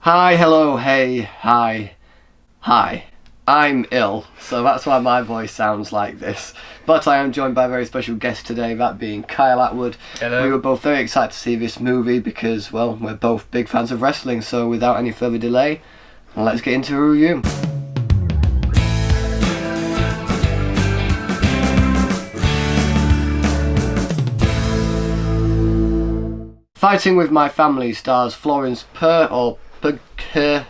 Hi, hello, hey, hi, hi. I'm ill, so that's why my voice sounds like this. But I am joined by a very special guest today, that being Kyle Attwood. Hello. We were both very excited to see this movie because, well, we're both big fans of wrestling, so without any further delay, let's get into a review. Fighting with My Family stars Florence Pugh, or Pugh.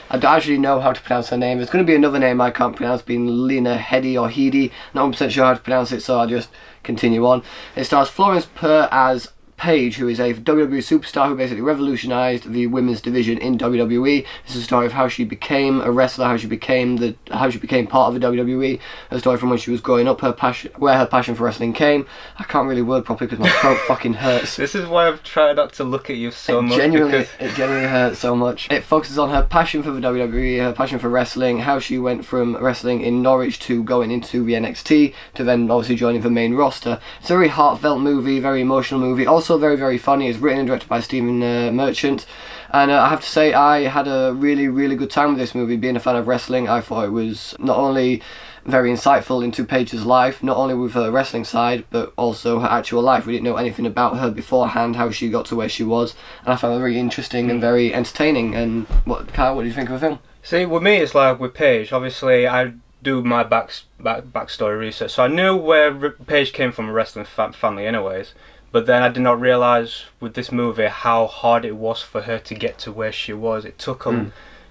I don't actually know how to pronounce her name. There's going to be another name I can't pronounce, being Lena Headey or Headey. Not 100% sure how to pronounce it, so I'll just continue on. It stars Florence Pugh as Paige, who is a WWE superstar who basically revolutionised the women's division in WWE. It's a story of how she became a wrestler, how she became part of the WWE. A story from when she was growing up, where her passion for wrestling came. I can't really word properly because my throat fucking hurts. This is why I've tried not to look at you so much. It genuinely hurts so much. It focuses on her passion for the WWE, her passion for wrestling, how she went from wrestling in Norwich to going into the NXT, to then obviously joining the main roster. It's a very heartfelt movie, very emotional movie. Also very, very funny. It's written and directed by Stephen Merchant, and I have to say I had a really, really good time with this movie. Being a fan of wrestling, I thought it was not only very insightful into Paige's life, not only with her wrestling side, but also her actual life. We didn't know anything about her beforehand, how she got to where she was, and I found it very interesting and very entertaining. And Kyle, what do you think of the film? See, with me, it's like with Paige. Obviously, I do my backstory research, so I knew where Paige came from, a wrestling family, anyways. But then I did not realise with this movie how hard it was for her to get to where she was. It took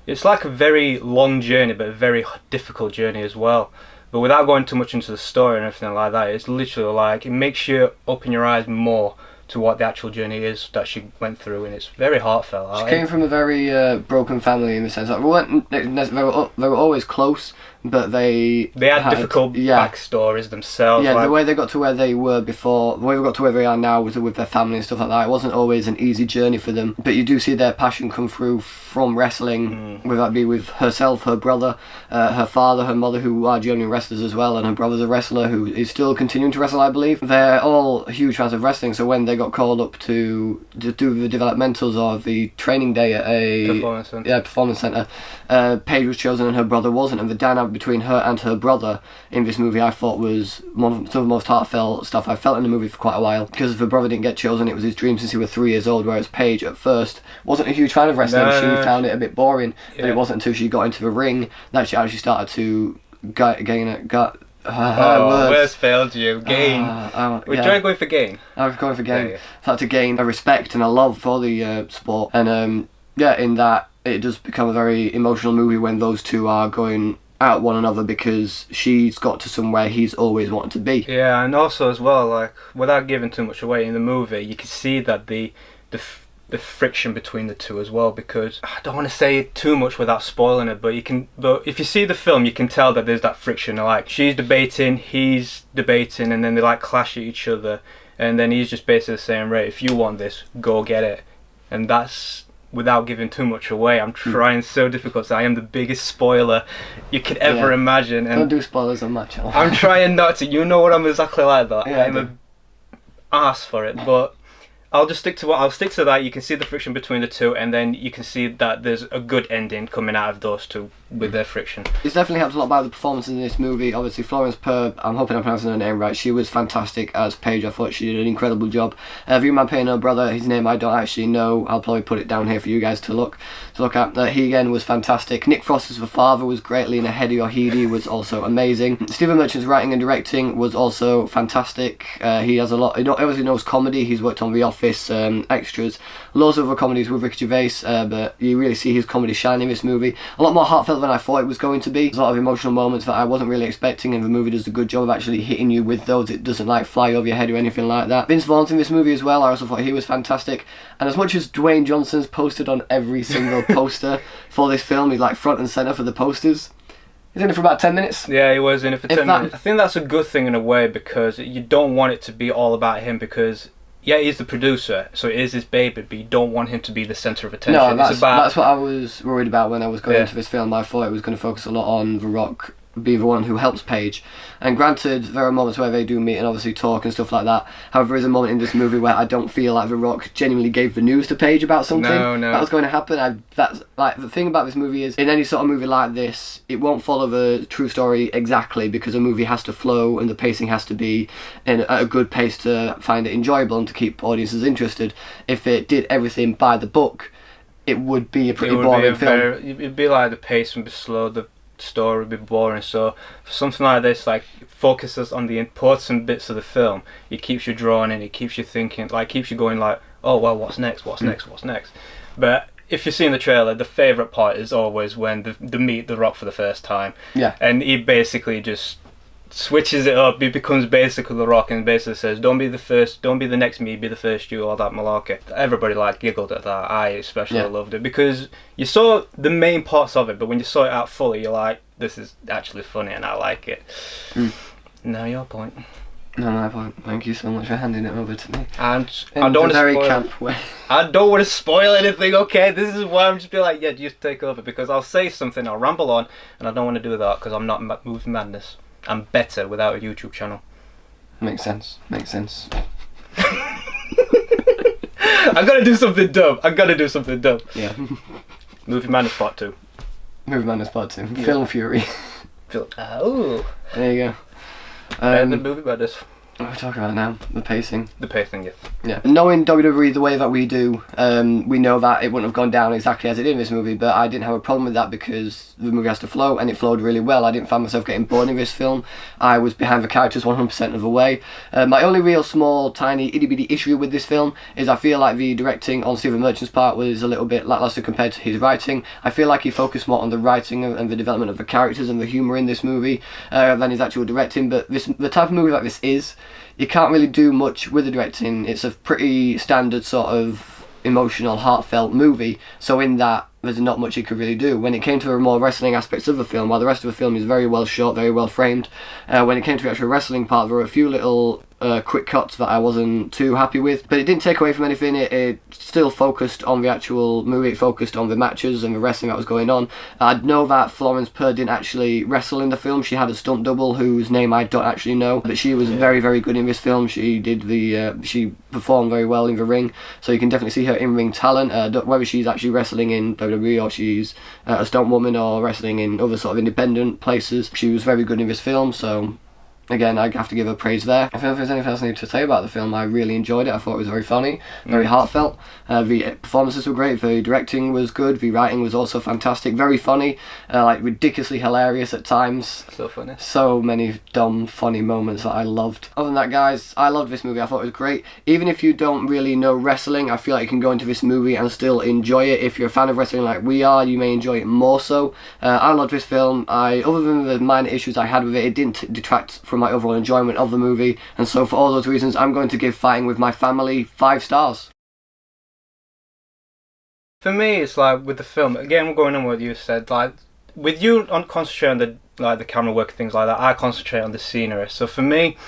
it's like a very long journey, but a very difficult journey as well. But without going too much into the story and everything like that, it's literally like it makes you open your eyes more to what the actual journey is that she went through, and it's very heartfelt. She came from a very broken family in the sense that they were always close, but they had difficult backstories themselves. Yeah, the way they got to where they were before, the way they got to where they are now was with their family and stuff like that. It wasn't always an easy journey for them, but you do see their passion come through from wrestling, whether that be with herself, her brother, her father, her mother, who are genuine wrestlers as well, and her brother's a wrestler who is still continuing to wrestle, I believe. They're all huge fans of wrestling, so when they got called up to do the developmentals or the training day at a performance centre, Paige was chosen and her brother wasn't, and the dynamic between her and her brother in this movie I thought was some of the most heartfelt stuff I felt in the movie for quite a while, because if her brother didn't get chosen, it was his dream since he was 3 years old, whereas Paige at first wasn't a huge fan of wrestling. She found it a bit boring, but it wasn't until she got into the ring that she actually started to words failed you. Gain. We're trying going for gain. I was going for gain. Started to gain a respect and a love for the sport, and in that it does become a very emotional movie when those two are going at one another, because she's got to somewhere he's always wanted to be. Yeah, and also as well, like without giving too much away in the movie, you can see that the friction between the two as well, because I don't want to say too much without spoiling it, but if you see the film, you can tell that there's that friction. Like she's debating, he's debating, and then they like clash at each other, and then he's just basically saying, right, if you want this, go get it. And that's without giving too much away. I'm trying so difficult, so I am the biggest spoiler you could ever imagine. And don't do spoilers on my channel. I'm trying not to. You know what, I'm exactly like that. Yeah, I'm an ass for it, but I'll stick to that. You can see the friction between the two, and then you can see that there's a good ending coming out of those two with their friction. It's definitely helped a lot by the performances in this movie. Obviously, Florence Pugh, I'm hoping I'm pronouncing her name right, she was fantastic as Paige. I thought she did an incredible job. If you mind paying her brother, his name I don't actually know, I'll probably put it down here for you guys to look at. He again was fantastic. Nick Frost as the father was great. Lena Headey or Headey was also amazing. Stephen Merchant's writing and directing was also fantastic. He has a lot, he obviously knows comedy. He's worked on The Office, Extras, loads of other comedies with Ricky Gervais, but you really see his comedy shine in this movie. A lot more heartfelt than I thought it was going to be. There's a lot of emotional moments that I wasn't really expecting, and the movie does a good job of actually hitting you with those. It doesn't like fly over your head or anything like that. Vince Vaughn's in this movie as well. I also thought he was fantastic, and as much as Dwayne Johnson's posted on every single poster for this film, he's like front and centre for the posters. He's in it for about 10 minutes. Yeah, he was in it for 10 minutes. I think that's a good thing in a way, because you don't want it to be all about him, because yeah, he's the producer, so it is his baby, but you don't want him to be the centre of attention. No, that's what I was worried about when I was going into this film. I thought it was going to focus a lot on The Rock be the one who helps Paige. And granted, there are moments where they do meet and obviously talk and stuff like that. However, there is a moment in this movie where I don't feel like The Rock genuinely gave the news to Paige about something that was going to happen. That's like the thing about this movie is, in any sort of movie like this, it won't follow the true story exactly, because a movie has to flow and the pacing has to be at a good pace to find it enjoyable and to keep audiences interested. If it did everything by the book, it would be a pretty boring film. It'd be like the pace would be slow, the story would be boring. So for something like this, like, focuses on the important bits of the film, it keeps you drawn in, it keeps you thinking, like, keeps you going like, oh well, what's next? But if you see in the trailer, the favourite part is always when they meet The Rock for the first time. Yeah. And he basically just switches it up. He becomes basically The Rock and basically says, don't be the next me, be the first you, all that malarkey. Everybody like giggled at that. I especially loved it, because you saw the main parts of it, but when you saw it out fully, you're like, this is actually funny and I like it. Now your point. No, my point. Thank you so much for handing it over to me. And in I don't want to spoil. camp way. I don't want to spoil anything. Okay, this is why I'm just be like, yeah, just take over, because I'll say something, I'll ramble on, and I don't want to do that because I'm not moving madness. I'm better without a YouTube channel. Makes sense. I gotta do something dumb. Yeah. Movie Madness Part 2. Movie Madness Part 2. Yeah. Film Fury. Oh. There you go. And the Movie Madness. What are we talking about now? The pacing. The pacing, yeah. Yeah. Knowing WWE the way that we do, we know that it wouldn't have gone down exactly as it did in this movie, but I didn't have a problem with that because the movie has to flow, and it flowed really well. I didn't find myself getting bored in this film. I was behind the characters 100% of the way. My only real small, tiny, itty-bitty issue with this film is I feel like the directing on Stephen Merchant's part was a little bit lackluster compared to his writing. I feel like he focused more on the writing and the development of the characters and the humour in this movie than his actual directing, but the type of movie like this is, you can't really do much with the directing. It's a pretty standard sort of emotional, heartfelt movie, so in that there's not much you could really do. When it came to the more wrestling aspects of the film, while the rest of the film is very well shot, very well framed, when it came to the actual wrestling part, there were a few little quick cuts that I wasn't too happy with, but it didn't take away from anything. It still focused on the actual movie, it focused on the matches and the wrestling that was going on. I know that Florence Pugh didn't actually wrestle in the film. She had a stunt double whose name I don't actually know, but she was very, very good in this film. She did she performed very well in the ring, so you can definitely see her in-ring talent, whether she's actually wrestling in WWE or she's a stunt woman or wrestling in other sort of independent places. She was very good in this film, so again, I have to give her praise there. I feel if there's anything else I need to say about the film, I really enjoyed it. I thought it was very funny, very heartfelt. The performances were great, the directing was good, the writing was also fantastic, very funny, like ridiculously hilarious at times. So funny. So many dumb, funny moments that I loved. Other than that, guys, I loved this movie. I thought it was great. Even if you don't really know wrestling, I feel like you can go into this movie and still enjoy it. If you're a fan of wrestling like we are, you may enjoy it more so. I loved this film. Other than the minor issues I had with it, it didn't detract from my overall enjoyment of the movie, and so for all those reasons I'm going to give Fighting With My Family 5 stars. For me, it's like with the film, again, we're going on what you said, like with you on concentrating on the camera work and things like that, I concentrate on the scenery. So for me,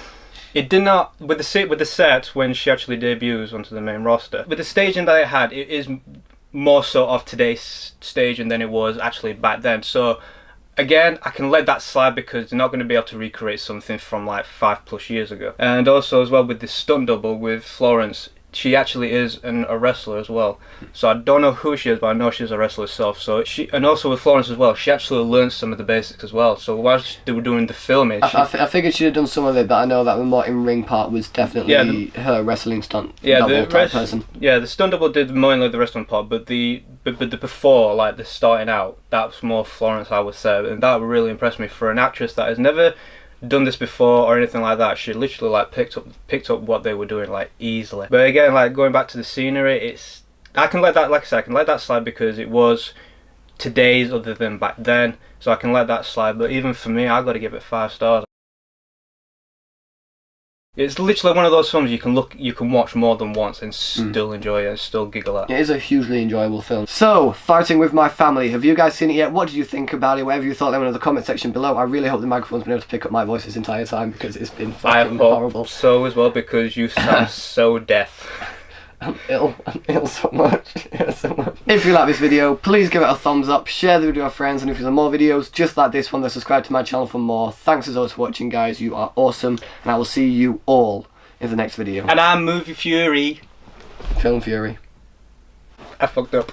it did not, with the set when she actually debuts onto the main roster, with the staging that it had, it is more so of today's staging than it was actually back then. So again, I can let that slide because they're not going to be able to recreate something from like 5+ years ago. And also as well with the stunt double with Florence, she actually is a wrestler as well. So I don't know who she is, but I know she's a wrestler herself. So and also with Florence as well, she actually learned some of the basics as well. So whilst they were doing the filming, I figured she'd have done some of it, but I know that the more in-ring part was definitely her wrestling stunt double type person. Yeah, the stunt double did mainly the wrestling part, but the before, like the starting out, that's more Florence, I would say, and that really impressed me for an actress that has never done this before or anything like that. She literally like picked up what they were doing like easily. But again, like going back to the scenery, I can let that, like I said, I can let that slide because it was today's other than back then, so I can let that slide. But even for me, I got to give it 5 stars. It's literally one of those films you can watch more than once and still enjoy it and still giggle at. It is a hugely enjoyable film. So, Fighting With My Family, have you guys seen it yet? What did you think about it? Whatever you thought, let me know in the comment section below. I really hope the microphone's been able to pick up my voice this entire time because it's been fucking horrible. So as well, because you sound so deaf. I'm ill so much. If you like this video, please give it a thumbs up, share the video with friends, and if there's more videos just like this one, then subscribe to my channel for more. Thanks as always for watching, guys. You are awesome, and I will see you all in the next video. And I'm Movie Fury. Film Fury. I fucked up.